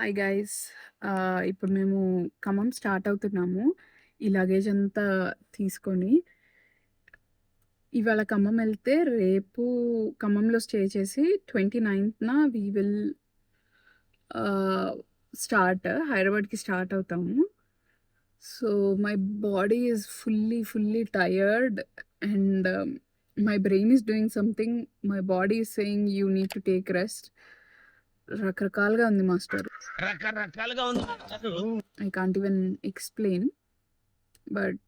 Hi guys. ఇప్పుడు మేము Khammam start అవుతున్నాము. ఈ లగేజ్ అంతా తీసుకొని. ఇవాళ ఖమ్మం ఎళ్తే రేపు ఖమ్మంలో స్టే చేసి 29న వి విల్ హైదరాబాద్‌కి స్టార్ట్ అవుతాము. So, my body is fully tired and my brain is doing something. My body is saying you need to take rest. రకరకాలుగా ఉంది మాస్టర్. రకరకాలుగా ఉంది. I can't even explain, but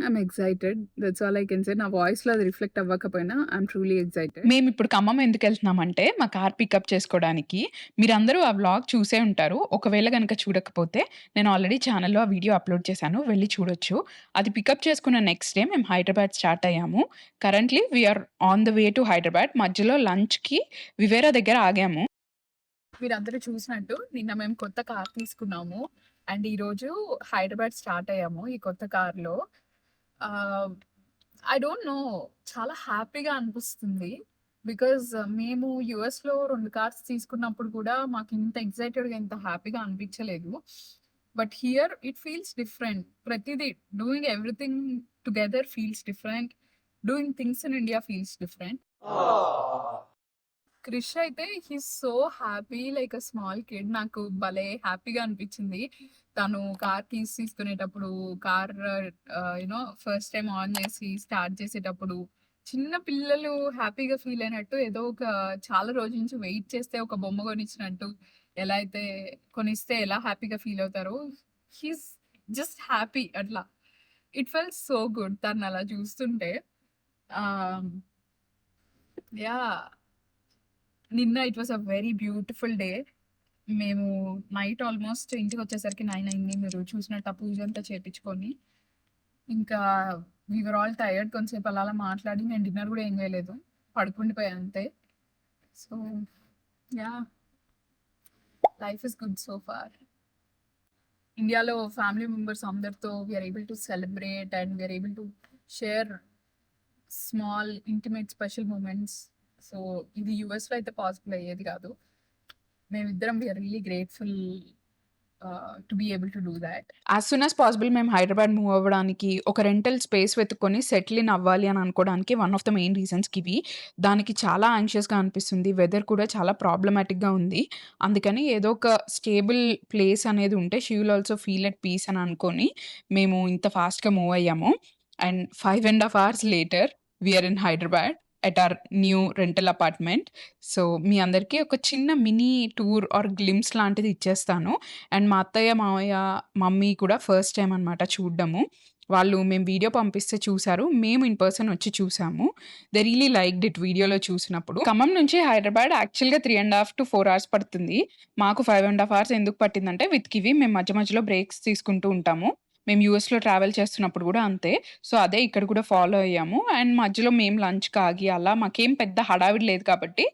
I'm excited. That's all I can say. నా వాయిస్‌లో అది reflect అవ్వకపోయినా I'm truly excited. మేమిప్పుడు Khammam ఎందుకెళ్తున్నామంటే, మా car pickup చేసుకోడానికి. మీరందరూ ఆ వ్లాగ్ చూసే ఉంటారు. ఒకవేళ గనక చూడకపోతే, నేను ఆల్రెడీ ఛానెల్‌లో ఆ వీడియో అప్‌లోడ్ చేశాను. వెళ్లి చూడొచ్చు. అది పికప్ చేసుకున్న నెక్స్ట్ డే మేము హైదరాబాద్ స్టార్ట్ అయ్యాము. Currently we are on the way to Hyderabad. మధ్యలో లంచ్‌కి వివేరా దగ్గర ఆగాము. మీరందరూ చూసినట్టు నిన్న మేము కొత్త కార్ తీసుకున్నాము. అండ్ ఈరోజు హైదరాబాద్ స్టార్ట్ అయ్యాము ఈ కొత్త కార్‌లో. ఐ డోంట్ నో, చాలా హ్యాపీగా అనిపిస్తుంది. బికాజ్ మేము యూఎస్‌లో 2 కార్స్ తీసుకున్నప్పుడు కూడా మాకు ఇంత ఎక్సైటెడ్‌గా, ఇంత హ్యాపీగా అనిపించలేదు. But here it feels different. ప్రతిదీ doing everything together feels different. Doing things in India feels different. Krish అయితే he's so happy like a small kid. నాకు భలే హ్యాపీగా అనిపించింది. తను కార్ కీస్ తీసుకునేటప్పుడు, కార్ ఫస్ట్ టైం ఆన్ చేసి స్టార్ట్ చేసేటప్పుడు చిన్న పిల్లలు హ్యాపీగా ఫీల్ అయినట్టు, ఏదో ఒక చాలా రోజుల నుంచి వెయిట్ చేస్తే ఒక బొమ్మ కొనిచ్చినట్టు, ఎలా అయితే కొనిస్తే ఎలా హ్యాపీగా ఫీల్ అవుతారో, హీస్ జస్ట్ హ్యాపీ అట్లా. ఇట్ ఫెల్ట్ సో గుడ్ తను అలా చూస్తుంటే. యా, నిన్న it was a very beautiful day. మేము నైట్ ఆల్మోస్ట్ ఇంటికి వచ్చేసరికి 9 అయింది. మీరు చూసినట్టు ఆ పూజ అంతా చేపించుకొని, ఇంకా వి వర్ ఆల్ టైర్డ్. కొంతసేపు అలా అలా మాట్లాడి నేను డిన్నర్ కూడా ఏం చేయలేదు, పడుకుండిపోయాను అంతే. So yeah, life is good so far. ఇండియాలో ఫ్యామిలీ మెంబర్స్ అందరితో we are able to celebrate and we are able to share small intimate special moments. So ఇది యూఎస్‌లో అయితే పాసిబుల్ అయ్యేది కాదు. మేమిద్దరం we are really grateful to be able to do that. As soon as possible మేము Hyderabad move అవ్వడానికి, ఒక రెంటల్ స్పేస్ వెతుక్కొని సెటిల్ ఇన్ అవ్వాలి అని అనుకోవడానికి వన్ ఆఫ్ ద మెయిన్ రీజన్స్‌కి ఇవి. దానికి చాలా యాంగ్షియస్‌గా అనిపిస్తుంది. వెదర్ కూడా చాలా ప్రాబ్లమాటిక్‌గా ఉంది. అందుకని ఏదో ఒక స్టేబుల్ ప్లేస్ అనేది ఉంటే she will also feel at peace అని అనుకోని మేము ఇంత ఫాస్ట్‌గా మూవ్ అయ్యాము. And 5.5 hours later we are in Hyderabad at our new rental apartment. So మీ అందరికీ ఒక చిన్న మినీ టూర్ ఆర్ గ్లింప్స్ లాంటిది ఇచ్చేస్తాను. అండ్ మా అత్తయ్య, మావయ్య, మమ్మీ కూడా ఫస్ట్ టైమ్ అనమాట చూడ్డము. వాళ్ళు మేము వీడియో పంపిస్తే చూసారు. మేము ఇన్ పర్సన్ వచ్చి చూసాము. దే రియలీ లైక్డ్ ఇట్ వీడియోలో చూసినప్పుడు. ఖమ్మం నుంచి హైదరాబాద్ యాక్చువల్‌గా 3.5 to 4 అవర్స్ పడుతుంది. మాకు 5.5 అవర్స్ ఎందుకు పట్టిందంటే విత్ కివి మేము మధ్య మధ్యలో బ్రేక్స్ తీసుకుంటూ ఉంటాము. మేము యూఎస్‌లో ట్రావెల్ చేస్తున్నప్పుడు కూడా అంతే. సో అదే ఇక్కడ కూడా ఫాలో అయ్యాము. అండ్ మధ్యలో మేము లంచ్‌కి ఆగి అలా మాకేం పెద్ద హడావిడి లేదు కాబట్టి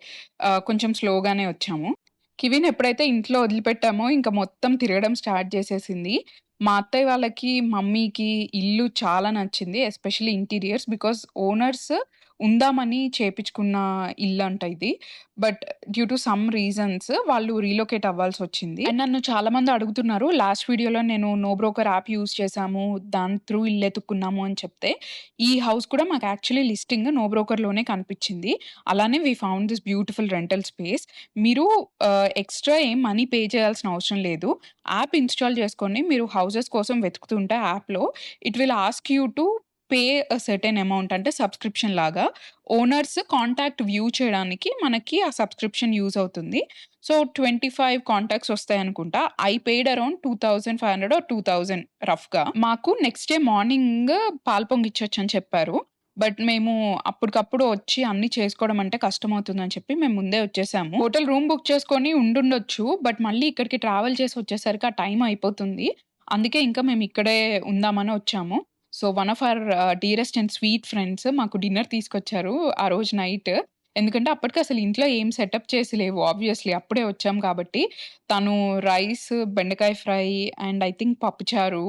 కొంచెం స్లోగానే వచ్చాము. కివిని ఎప్పుడైతే ఇంట్లో వదిలిపెట్టామో ఇంక మొత్తం తిరగడం స్టార్ట్ చేసేసింది. మా అత్తయ్య వాళ్ళకి, మమ్మీకి ఇల్లు చాలా నచ్చింది. Especially interiors. బికాజ్ ఓనర్స్ ఉందామని చేపించుకున్న ఇల్లంట ఇది. But due to some reasons వాళ్ళు రీలొకేట్ అవ్వాల్సొచ్చింది. అండ్ నన్ను చాలా మంది అడుగుతున్నారు. లాస్ట్ వీడియోలో నేను నో బ్రోకర్ యాప్ యూజ్ చేశాము. దాని త్రూ ఇల్లు ఎతుక్కున్నాము అని చెప్తే, ఈ హౌస్ కూడా మాకు యాక్చువల్లీ లిస్టింగ్ నో బ్రోకర్‌లోనే కనిపించింది. అలానే we found this beautiful rental space. మీరు ఎక్స్‌ట్రా ఏం మనీ పే చేయాల్సిన అవసరం లేదు. యాప్ ఇన్‌స్టాల్ చేసుకొని మీరు హౌసెస్ కోసం వెతుకుతుంటే యాప్‌లో it will ask you to pay a certain amount, అంటే సబ్స్క్రిప్షన్ లాగా. ఓనర్స్ కాంటాక్ట్ వ్యూ చేయడానికి మనకి ఆ సబ్స్క్రిప్షన్ యూజ్ అవుతుంది. సో 25 కాంటాక్ట్స్ వస్తాయనుకుంటా. ఐ పెయిడ్ అరౌండ్ 2,500 ఆర్ 2,000 రఫ్‌గా. మాకు నెక్స్ట్ డే మార్నింగ్ పాలు పొంగిచ్చొచ్చని చెప్పారు. బట్ మేము అప్పటికప్పుడు వచ్చి అన్నీ చేసుకోవడం అంటే కష్టమవుతుందని చెప్పి మేము ముందే వచ్చేసాము. హోటల్ రూమ్ బుక్ చేసుకొని ఉండుండొచ్చు. బట్ మళ్ళీ ఇక్కడికి ట్రావెల్ చేసి వచ్చేసరికి ఆ టైం అయిపోతుంది. అందుకే ఇంకా మేము ఇక్కడే ఉందామని వచ్చాము. So one of hour dearest and sweet friends మాకు డిన్నర్ తీసుకొచ్చారు ఆ రోజు నైట్. ఎందుకంటే అప్పటికి అసలు ఇంట్లో ఏం సెటప్ చేసి లేవు. ఆబ్వియస్‌లీ అప్పుడే వచ్చాం కాబట్టి. తను రైస్, బెండకాయ ఫ్రై అండ్ ఐ థింక్ పప్పుచారు,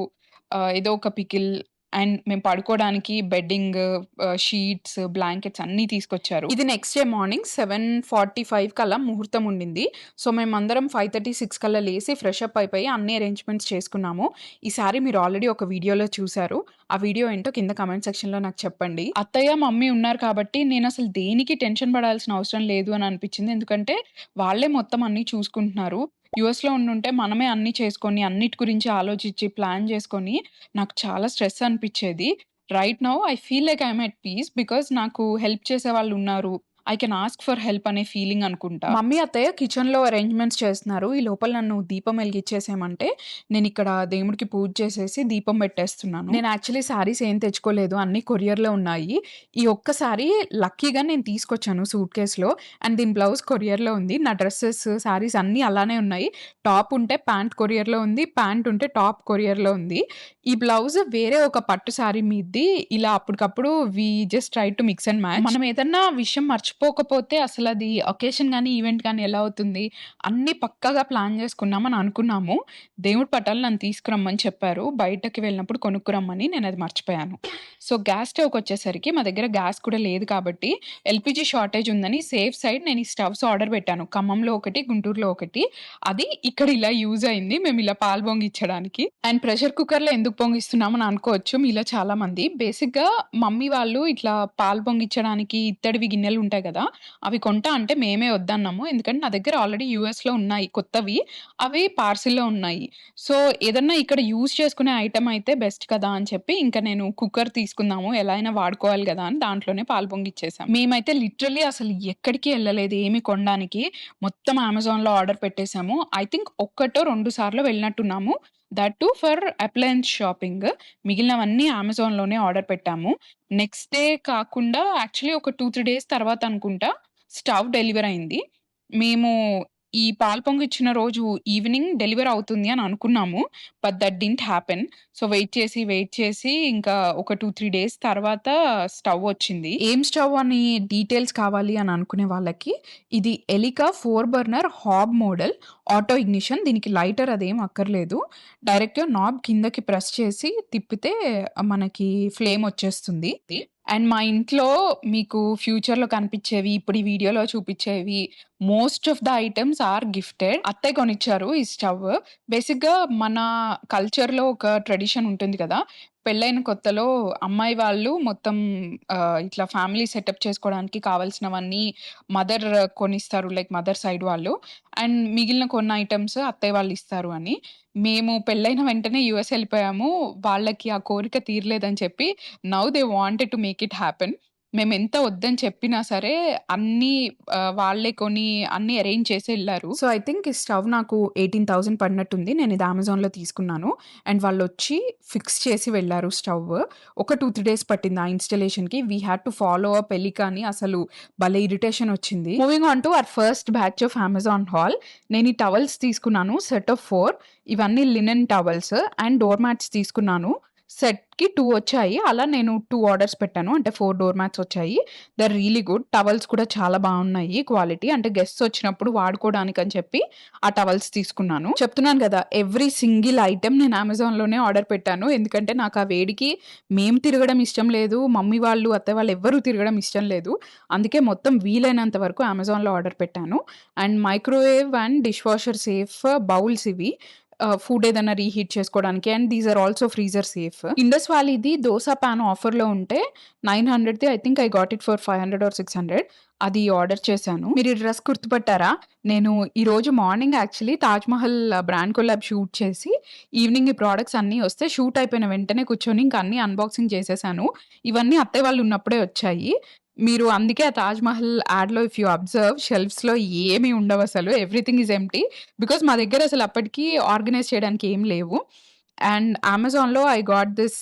ఏదో ఒక పికిల్ అండ్ మేము పడుకోవడానికి బెడ్డింగ్, షీట్స్, బ్లాంకెట్స్ అన్నీ తీసుకొచ్చారు. ఇది నెక్స్ట్ డే మార్నింగ్ 7:45 కల్లా ముహూర్తం ఉండింది. సో మేమందరం 5:30, 6 కల్లా లేసి ఫ్రెష్ అప్ అయిపోయి అన్ని అరేంజ్మెంట్స్ చేసుకున్నాము. ఈసారి మీరు ఆల్రెడీ ఒక వీడియోలో చూసారు. ఆ వీడియో ఏంటో కింద కామెంట్ సెక్షన్‌లో నాకు చెప్పండి. అత్తయ్య, మమ్మీ ఉన్నారు కాబట్టి నేనసలు దేనికి టెన్షన్ పడాల్సిన అవసరం లేదు అని అనిపించింది. ఎందుకంటే వాళ్ళే మొత్తం అన్నీ చూసుకుంటున్నారు. యూఎస్‌లో ఉండుంటే మనమే అన్నీ చేసుకొని, అన్నిటి గురించి ఆలోచించి, ప్లాన్ చేసుకొని నాకు చాలా స్ట్రెస్ అనిపిచ్చేది. Right now I feel like I am at peace because నాకు హెల్ప్ చేసేవాళ్ళున్నారు. I can ask for help అనే ఫీలింగ్ అనుకుంటా. మమ్మీ, అత్తయ్య కిచెన్‌లో అరేంజ్‌మెంట్స్ చేస్తున్నారు. ఈ లోపల నన్ను దీపం వెలిగిచ్చేసేయమంటే నేనిక్కడ దేవుడికి పూజ చేసేసి దీపం పెట్టేస్తున్నాను. నేను యాక్చువల్లీ శారీస్ ఏం తెచ్చుకోలేదు. అన్నీ కొరియర్‌లో ఉన్నాయి. ఈ ఒక్క శారీ లక్కీగా నేను తీసుకొచ్చాను సూట్‌కేస్‌లో. అండ్ దీని బ్లౌజ్ కొరియర్‌లో ఉంది. నా డ్రెసెస్, శారీస్ అన్నీ అలానే ఉన్నాయి. టాప్ ఉంటే ప్యాంట్ కొరియర్‌లో ఉంది. ప్యాంట్ ఉంటే టాప్ కొరియర్‌లో ఉంది. ఈ బ్లౌజ్ వేరే ఒక పట్టు శారీ మీదది. ఇలా అప్పటికప్పుడు we just try to mix and match. మనం ఏదన్నా విషయం మర్చిపోకపోతే అసలది అకేషన్ గానీ, ఈవెంట్ గానీ ఎలా అవుతుంది? అన్నీ పక్కాగా ప్లాన్ చేసుకున్నామని అనుకున్నాము. దేవుడి పటాలు నన్ను తీసుకురమ్మని చెప్పారు. బయటకి వెళ్ళినప్పుడు కొనుక్కురమ్మని. నేనది మర్చిపోయాను. సో గ్యాస్ స్టవ్‌కొచ్చేసరికి మా దగ్గర గ్యాస్ కూడా లేదు కాబట్టి ఎల్‌పీజీ షార్టేజ్ ఉందని సేఫ్ సైడ్ నేను ఈ స్టవ్స్ ఆర్డర్ పెట్టాను. ఖమ్మంలో ఒకటి, గుంటూరులో ఒకటి. అది ఇక్కడ ఇలా యూజ్ అయింది. మేమిలా పాలు పొంగిచ్చడానికి. అండ్ ప్రెషర్ కుక్కర్‌లో ఎందుకు పొంగిస్తున్నామని అనుకోవచ్చు మీలో చాలామంది. బేసిక్‌గా మమ్మీ వాళ్ళు ఇట్లా పాలు పొంగిచ్చడానికి ఇత్తడివి గిన్నెలుంటాయి గదా! అవి కొంటా అంటే మేమే వద్దన్నాము. ఎందుకంటే నా దగ్గర ఆల్రెడీ యూఎస్‌లో ఉన్నాయి కొత్తవి. అవి పార్సిల్‌లో ఉన్నాయి. సో ఏదన్నా ఇక్కడ యూజ్ చేసుకునే ఐటెమ్ అయితే బెస్ట్ కదా అని చెప్పి ఇంక నేను కుక్కర్ తీసుకుందాము. ఎలా అయినా వాడుకోవాలి గదా అని దాంట్లోనే పాలు పొంగిచ్చేసాం. మేమైతే లిటరల్లీ అసలు ఎక్కడికి ఎళ్ళలేదు ఏమి కొనడానికి. మొత్తం అమెజాన్‌లో ఆర్డర్ పెట్టేసాము. ఐ థింక్ ఒక్కటో, 2 సార్లో వెళ్ళినట్టున్నాము. That too for appliance shopping. మిగిలినవన్నీ అమెజాన్‌లోనే ఆర్డర్ పెట్టాము. నెక్స్ట్ డే కాకుండా యాక్చువల్లీ ఒక 2, 3 డేస్ తర్వాత అనుకుంటా స్టవ్ డెలివర్ అయింది. మేము ఈ పాలు పొంగిచ్చిన రోజు ఈవినింగ్ డెలివర్ అవుతుంది అని అనుకున్నాము. But that didn't happen. So wait చేసి ఇంకా ఒక 2, 3 డేస్ తర్వాత స్టవ్ వచ్చింది. ఏం స్టవ్ అని డీటెయిల్స్ కావాలి అని అనుకునే వాళ్ళకి ఇది Elica 4 burner hub model auto ignition. దీనికి లైటర్ అదేం అక్కర్లేదు. డైరెక్ట్‌గా నాబ్ కిందకి ప్రెస్ చేసి తిప్పితే మనకి ఫ్లేమ్ వచ్చేస్తుంది. అండ్ మా ఇంట్లో మీకు ఫ్యూచర్‌లో కనిపిచ్చేవి, ఇప్పుడు ఈ వీడియోలో చూపిచ్చేవి most of the items are gifted. అత్తయ్య కొనిచ్చారు ఈ స్టవ్. బేసిక్‌గా మన కల్చర్‌లో ఒక ట్రెడిషన్ ఉంటుంది కదా! పెళ్ళైన కొత్తలో అమ్మాయి వాళ్ళు మొత్తం ఇట్లా ఫ్యామిలీ సెటప్ చేసుకోవడానికి కావాల్సినవన్నీ మదర్ కొనిస్తారు. లైక్ మదర్ సైడ్ వాళ్ళు. అండ్ మిగిలిన కొన్ని ఐటెమ్స్ అత్తయ్య వాళ్ళు ఇస్తారు అని. మేము పెళ్ళైన వెంటనే యూఎస్ ఎళ్ళిపోయాము. వాళ్ళకి ఆ కోరిక తీరలేదని చెప్పి now they wanted to make it happen. మేమెంత వద్దని చెప్పినా సరే అన్నీ వాళ్ళే కొని అన్నీ అరేంజ్ చేసి ఎళ్లారు. సో, ఐ థింక్ ఈ స్టవ్ నాకు 18,000 పడినట్టుంది. నేనిది అమెజాన్‌లో తీసుకున్నాను. అండ్ వాళ్ళొచ్చి ఫిక్స్ చేసి వెళ్లారు స్టవ్. ఒక 2, 3 డేస్ పట్టింది ఆ ఇన్‌స్టాలేషన్‌కి. We had to follow up ఎలికాని అసలు భలే ఇరిటేషన్ వచ్చింది. Moving on to our first batch of Amazon haul. నేను ఈ టవల్స్ తీసుకున్నాను. Set of 4. ఇవన్నీ linen towels and door mats తీసుకున్నాను. సెట్‌కి 2 వచ్చాయి. అలా నేను 2 ఆర్డర్స్ పెట్టాను. అంటే 4 డోర్ మ్యాట్స్ వచ్చాయి. They are really good. Towels కూడా చాలా బావున్నాయి క్వాలిటీ. అంటే గెస్ట్స్ వచ్చినప్పుడు వాడుకోవడానికని చెప్పి ఆ టవల్స్ తీసుకున్నాను. చెప్తున్నాను గదా! ఎవ్రీ సింగిల్ ఐటెమ్ నేను అమెజాన్‌లోనే ఆర్డర్ పెట్టాను. ఎందుకంటే నాకు ఆ వేడికి మేము తిరగడం ఇష్టం లేదు. మమ్మీ వాళ్ళు, అత్తయ్య వాళ్ళు ఎవ్వరూ తిరగడం ఇష్టం లేదు. అందుకే మొత్తం వీలైనంత వరకు అమెజాన్‌లో ఆర్డర్ పెట్టాను. And microwave and dishwasher safe bowls ఇవి. ఫుడ్ ఏదైనా రీహీట్ చేసుకోవడానికి. And these are also freezer safe. Indus వ్యాలీది దోస పాన్ ఆఫర్‌లో ఉంటే 900ది I think I got it for 500 or 600. అది ఆర్డర్ చేశాను. మీరు ఈ డ్రెస్ గుర్తుపట్టారా? నేను ఈరోజు morning actually 'Taj Mahal' brand collab shoot చేసి ఈవినింగ్ ఈ ప్రొడక్ట్స్ అన్నీ వస్తే షూట్ అయిపోయిన వెంటనే కూర్చొని ఇంక అన్నీ అన్బాక్సింగ్ చేసేసాను. ఇవన్నీ అత్తయ్య వాళ్ళు ఉన్నప్పుడే వచ్చాయి. మీరు అందుకే ఆ 'తాజ్‌మహల్' యాడ్‌లో ఇఫ్ యూ అబ్జర్వ్ షెల్ఫ్స్‌లో ఏమి ఉండవసలు. Everything is empty. బికాజ్ మా దగ్గర అసలు అప్పటికి ఆర్గనైజ్ చేయడానికి ఏం లేవు. అండ్ అమెజాన్‌లో I got this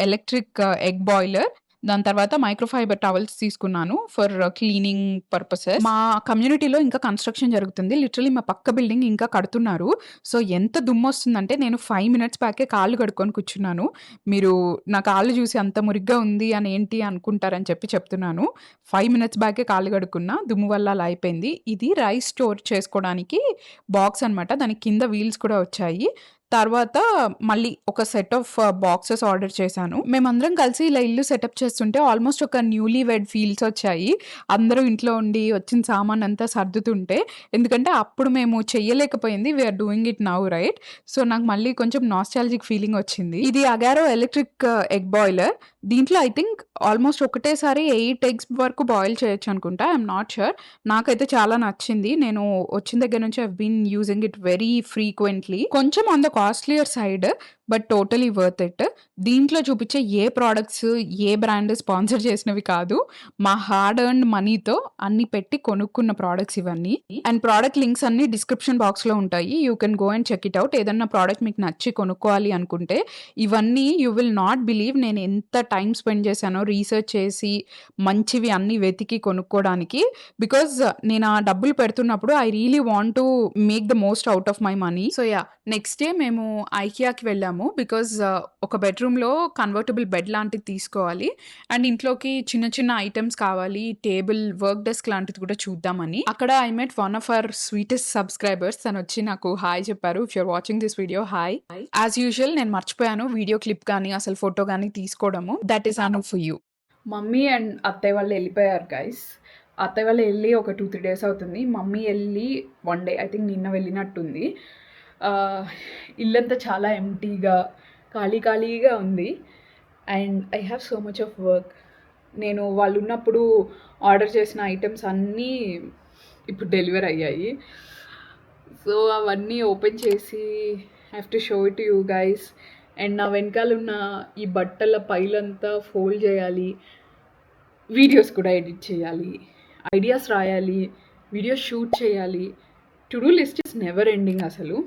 electric egg boiler. దాని తర్వాత మైక్రోఫైబర్ టవల్స్ తీసుకున్నాను ఫర్ క్లీనింగ్ పర్పసెస్. మా కమ్యూనిటీలో ఇంకా కన్‌స్ట్రక్షన్ జరుగుతుంది. లిటరల్లీ మా పక్క బిల్డింగ్ ఇంకా కడుతున్నారు. సో, ఎంత దుమ్మొస్తుందంటే నేను 5 మినిట్స్ బ్యాకే కాళ్ళు కడుక్కొని కూర్చున్నాను. మీరు నా కాళ్ళు చూసి అంత మురిగ్గా ఉంది అని ఏంటి అనుకుంటారని చెప్పి చెప్తున్నాను. 5 మినిట్స్ బ్యాకే కాళ్ళు కడుక్కున్నా. దుమ్ము వల్ల అలా అయిపోయింది. ఇది రైస్ స్టోర్ చేసుకోవడానికి బాక్స్ అనమాట. దానికి కింద వీల్స్ కూడా వచ్చాయి. తర్వాత మళ్ళీ ఒక సెట్ ఆఫ్ బాక్సెస్ ఆర్డర్ చేశాను. మేమందరం కలిసి ఇలా ఇల్లు సెటప్ చేస్తుంటే ఆల్మోస్ట్ ఒక న్యూలీ వెడ్ ఫీల్స్ వచ్చాయి. అందరూ ఇంట్లో ఉండి వచ్చిన సామానంతా సర్దుతుంటే. ఎందుకంటే అప్పుడు మేము చెయ్యలేకపోయింది. We are doing it now right. So, నాకు మళ్ళీ కొంచెం నాస్టాల్జిక్ ఫీలింగ్ వచ్చింది. ఇది అగారో ఎలక్ట్రిక్ ఎగ్ బాయిలర్. దీంట్లో ఐ థింక్ ఆల్మోస్ట్ ఒకటేసారి 8 ఎగ్స్ వరకు బాయిల్ చేయొచ్చు అనుకుంటా. I'm not sure. నాకైతే చాలా నచ్చింది. నేను వచ్చిన దగ్గర నుంచి I have been using it very frequently. కొంచెం on the costlier side but totally worth it. దీంట్లో చూపించే ఏ ప్రొడక్ట్స్, ఏ బ్రాండ్ స్పాన్సర్ చేసినవి కాదు. మా హార్డ్ ఎర్న్డ్ మనీతో అన్ని పెట్టి కొనుక్కున్న ప్రొడక్ట్స్ ఇవన్నీ. అండ్ ప్రొడక్ట్ లింక్స్ అన్నీ డిస్క్రిప్షన్ బాక్స్‌లో ఉంటాయి. You can go and check it out. ఏదన్నా ప్రొడక్ట్ మీకు నచ్చి కొనుక్కోవాలి అనుకుంటే ఇవన్నీ యూ విల్ నాట్ బిలీవ్ నేను ఎంత టైమ్ స్పెండ్ చేశానో రీసెర్చ్ చేసి మంచివి అన్నీ వెతికి కొనుక్కోవడానికి. బికాజ్ నేను ఆ డబ్బులు పెడుతున్నప్పుడు I really want to make the most out of my money. So yeah! Next day మేము ఐకియాకి వెళ్ళాము. బికాజ్ ఒక బెడ్‌రూమ్‌లో కన్వర్టబుల్ బెడ్ లాంటిది తీసుకోవాలి. అండ్ ఇంట్లోకి చిన్న చిన్న ఐటెమ్స్ కావాలి. టేబుల్, వర్క్ డెస్క్ లాంటిది కూడా చూద్దామని. అక్కడ I met one of our sweetest subscribers. తనొచ్చి నాకు హాయ్ చెప్పారు. If you are watching this video hi. As usual నేను మర్చిపోయాను వీడియో క్లిప్ గానీ, అసలు ఫోటో గానీ తీసుకోవడము. That is honour for you. Mummy and అత్తయ్య వాళ్ళు వెళ్ళిపోయారు గైస్. అత్తయ్య వాళ్ళు వెళ్ళి ఒక 2-3 డేస్ అవుతుంది. మమ్మీ వెళ్ళి 1 డే ఐ థింక్ నిన్న వెళ్ళినట్టుంది. ఇల్లంతా చాలా ఎంప్టీగా, ఖాళీగా ఉంది. And I have so much of work. నేను వాళ్ళు ఉన్నప్పుడు ఆర్డర్ చేసిన ఐటమ్స్ అన్నీ ఇప్పుడు డెలివర్ అయ్యాయి. సో అవన్నీ ఓపెన్ చేసి I have to show it to you guys. And నా వెనకాల ఉన్న ఈ బట్టల పైలంతా ఫోల్డ్ చేయాలి, వీడియోస్ కూడా ఎడిట్ చేయాలి, ఐడియాస్ రాయాలి, వీడియోస్ షూట్ చేయాలి. To do list is never ending అసలు.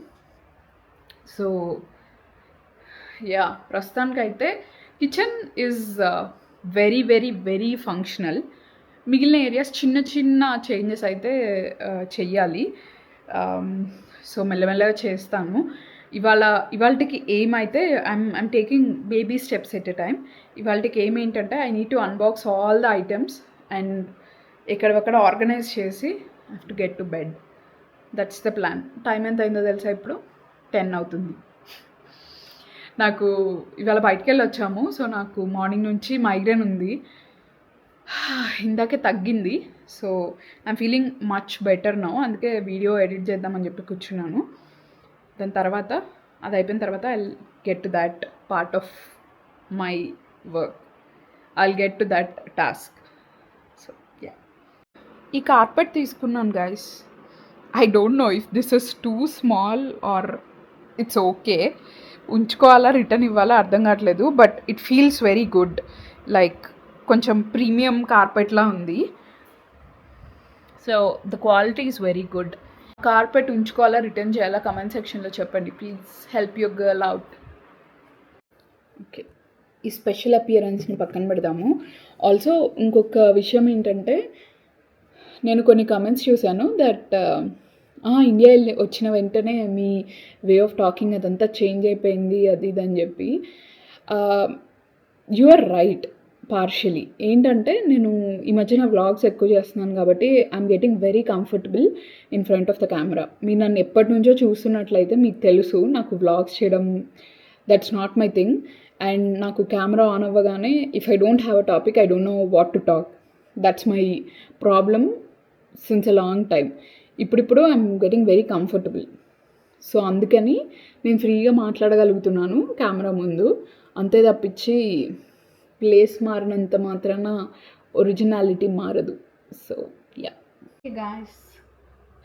సో యా, ప్రస్తుతానికైతే కిచెన్ ఈజ్ వెరీ ఫంక్షనల్. మిగిలిన ఏరియాస్ చిన్న చేంజెస్ అయితే చెయ్యాలి. సో మెల్లమెల్లగా చేస్తాను. ఇవాళకి ఎయిమ్ అయితే I'm taking baby steps at a time. ఇవాళకి ఎయిమ్ ఏంటంటే I need to unbox all the items and ఎక్కడొక్కడ ఆర్గనైజ్ చేసి I have to get to bed. That's the plan. Time ఎంత అయిందో తెలుసా? ఇప్పుడు 10 అవుతుంది. నాకు ఇవాళ బయటికి వెళ్ళి వచ్చాము. సో నాకు మార్నింగ్ నుంచి మైగ్రేన్ ఉంది. ఇందాకే తగ్గింది. So I'm feeling much better now. అందుకే వీడియో ఎడిట్ చేద్దామని చెప్పి కూర్చున్నాను. దాని తర్వాత అది అయిపోయిన తర్వాత I will get to that part of my work. I will get to that task. So yeah, ఈ కార్పెట్ తీసుకున్నాను guys. I don't know if this is too small or it's okay. ఉంచుకోవాలా, రిటర్న్ ఇవ్వాలా అర్థం కావట్లేదు. But it feels very good. Like కొంచెం premium కార్పెట్లా ఉంది. So the quality is very good. Carpet ఉంచుకోవాలా, రిటర్న్ చేయాలా కమెంట్ సెక్షన్లో చెప్పండి please. Help your girl out. Okay, ఈ స్పెషల్ అపియరెన్స్ని పక్కన పెడదాము. ఆల్సో ఇంకొక విషయం ఏంటంటే, నేను కొన్ని కమెంట్స్ చూశాను దట్ ఇండియా వచ్చిన వెంటనే మీ వే ఆఫ్ టాకింగ్ అదంతా చేంజ్ అయిపోయింది అది ఇది అని చెప్పి. You are right partially. ఏంటంటే నేను ఈ మధ్యన వ్లాగ్స్ ఎక్కువ చేస్తున్నాను కాబట్టి I'm getting very comfortable in front of the camera. మీరు నన్ను ఎప్పటి నుంచో చూస్తున్నట్లయితే మీకు తెలుసు నాకు వ్లాగ్స్ చేయడం that's not my thing. And నాకు కెమెరా ఆన్ అవ్వగానే if I don't have a topic I don't know what to talk. That's my problem since a long time. ఇప్పుడు I'm getting very comfortable. So అందుకని నేను ఫ్రీగా మాట్లాడగలుగుతున్నాను camera ముందు. అంతే తప్పించి place మారినంత మాత్రాన ఒరిజినాలిటీ మారదు. So yeah. Okay guys,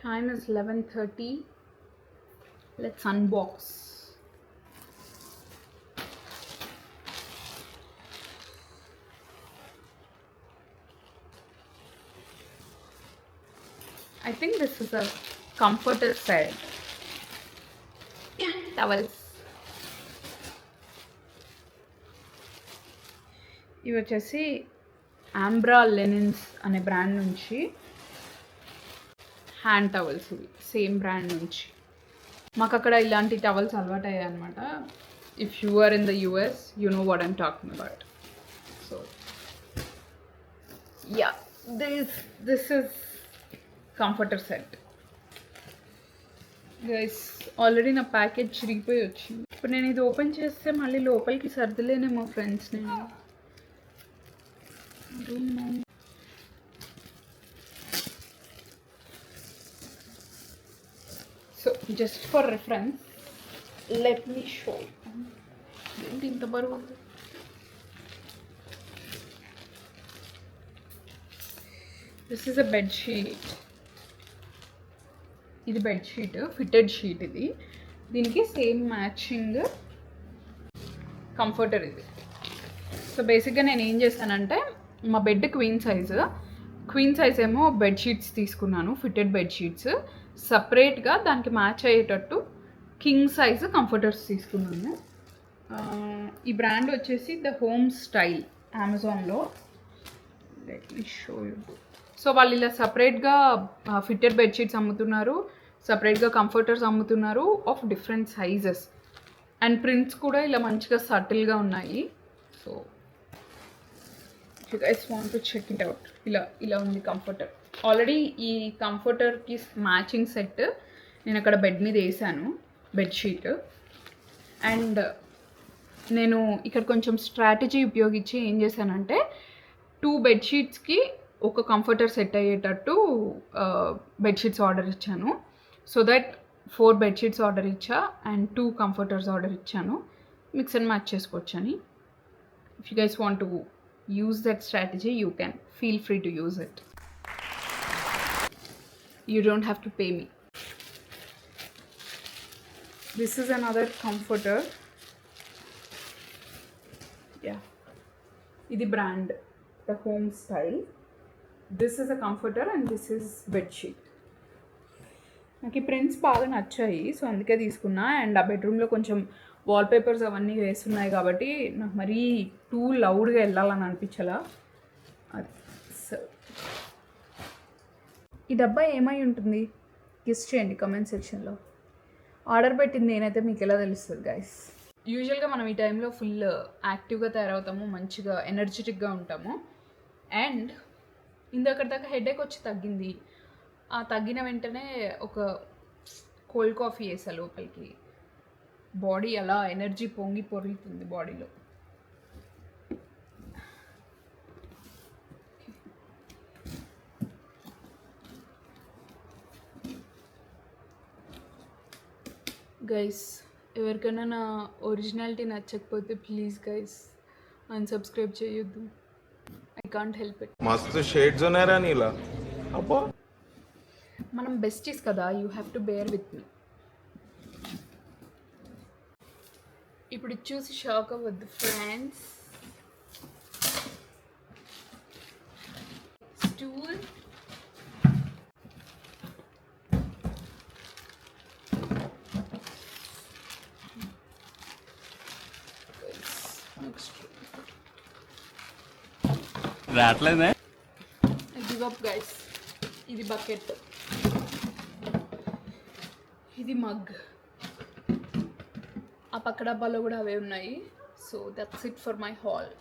time is 11:30. Let's unbox. I think this is a comforter set. Towels. ఇవి వచ్చేసి ఆంబ్రా లెనిన్స్ అనే బ్రాండ్ నుంచి హ్యాండ్ టవల్స్. ఇవి సేమ్ బ్రాండ్ నుంచి. మాకు అక్కడ ఇలాంటి టవల్స్ అలవాటు అయ్యాయి అనమాట. If you are in the US you know what I'm talking about. So yeah, this is comforter set. Guys already నా ప్యాకేజ్ చిరిగిపోయి వచ్చింది. ఇప్పుడు నేను ఇది ఓపెన్ చేస్తే మళ్ళీ లోపలికి సర్దలేనేమో ఫ్రెండ్స్. నేను so just for reference let me show. ఏంటి ఇంత బరువు? This is a bed sheet. ఇది బెడ్ షీట్, ఫిట్టెడ్ షీట్. ఇది దీనికి సేమ్ మ్యాచింగ్ కంఫర్టర్ ఇది. సో బేసిక్గా నేను ఏం చేశానంటే మా బెడ్ క్వీన్ సైజ్ ఏమో బెడ్ షీట్స్ తీసుకున్నాను, ఫిట్టెడ్ బెడ్ షీట్స్. సపరేట్గా దానికి మ్యాచ్ అయ్యేటట్టు కింగ్ సైజ్ కంఫర్టర్స్ తీసుకున్నాను. ఈ బ్రాండ్ వచ్చేసి ద హోమ్ స్టైల్, అమెజాన్లో. Let me show you. So వాళ్ళు ఇలా సపరేట్గా ఫిట్టెడ్ బెడ్షీట్స్ అమ్ముతున్నారు, సపరేట్గా కంఫర్టర్స్ అమ్ముతున్నారు of different sizes. And prints కూడా ఇలా మంచిగా సటిల్గా ఉన్నాయి. So you guys want to check it out. ఇలా ఉంది కంఫర్టర్. ఆల్రెడీ ఈ కంఫర్టర్కి మ్యాచింగ్ సెట్ నేను అక్కడ బెడ్ మీద వేసాను, బెడ్షీట్. అండ్ నేను ఇక్కడ కొంచెం స్ట్రాటజీ ఉపయోగించి ఏం చేశానంటే 2 బెడ్షీట్స్కి ఒక కంఫర్టర్ సెట్ అయ్యేటట్టు బెడ్షీట్స్ ఆర్డర్ ఇచ్చాను. సో దట్ 4 బెడ్షీట్స్ ఆర్డర్ ఇచ్చా అండ్ 2 కంఫర్టర్స్ ఆర్డర్ ఇచ్చాను. మిక్స్ అండ్ మ్యాచ్ చేసుకోవచ్చని. If you guys want to use that strategy you can feel free to use it. You don't have to pay me. This is another comforter. Yeah, ఇది brand the home style. This is a comforter and this is bedsheet. నాకు ఈ prints బాగా నచ్చాయి, so అందుకే తీసుకున్నా. And ఆ బెడ్రూమ్లో కొంచెం వాల్పేపర్స్ అవన్నీ వేస్తున్నాయి కాబట్టి నాకు మరీ టూ లౌడ్గా వెళ్ళాలని అనిపించలా. అది సో ఈ డబ్బా ఏమై ఉంటుంది గెస్ చేయండి కమెంట్ సెక్షన్లో. ఆర్డర్ పెట్టింది నేనైతే మీకు ఎలా తెలుస్తుంది గైస్? యూజువల్గా మనం ఈ టైంలో ఫుల్ యాక్టివ్గా తయారవుతాము, మంచిగా ఎనర్జెటిక్గా ఉంటాము. అండ్ ఇందాక దాకా హెడేక్ వచ్చి తగ్గింది. ఆ తగ్గిన వెంటనే ఒక కోల్డ్ కాఫీ వేసా లోపలికి. బాడీ అలా ఎనర్జీ పొరుగుతుంది బాడీలో. గైస్ ఎవరికైనా నా ఒరిజినాలిటీ నచ్చకపోతే ప్లీజ్ గైస్ అన్సబ్స్క్రైబ్ చేయొద్దు. I can't help it. మస్తు షేడ్స్ ఉన్నారా నీలా? అబ్బా, మనం బెస్టీస్ కదా, you have to bear with me. ఇప్పుడు చూసి షాక్ అవ్వద్దు friends. Stool, రావట్లేదే. Give up guys. ఇది బకెట్, ఇది మగ్. ఆ పక్క డబ్బాలో కూడా అవే ఉన్నాయి. So that's it for my hall.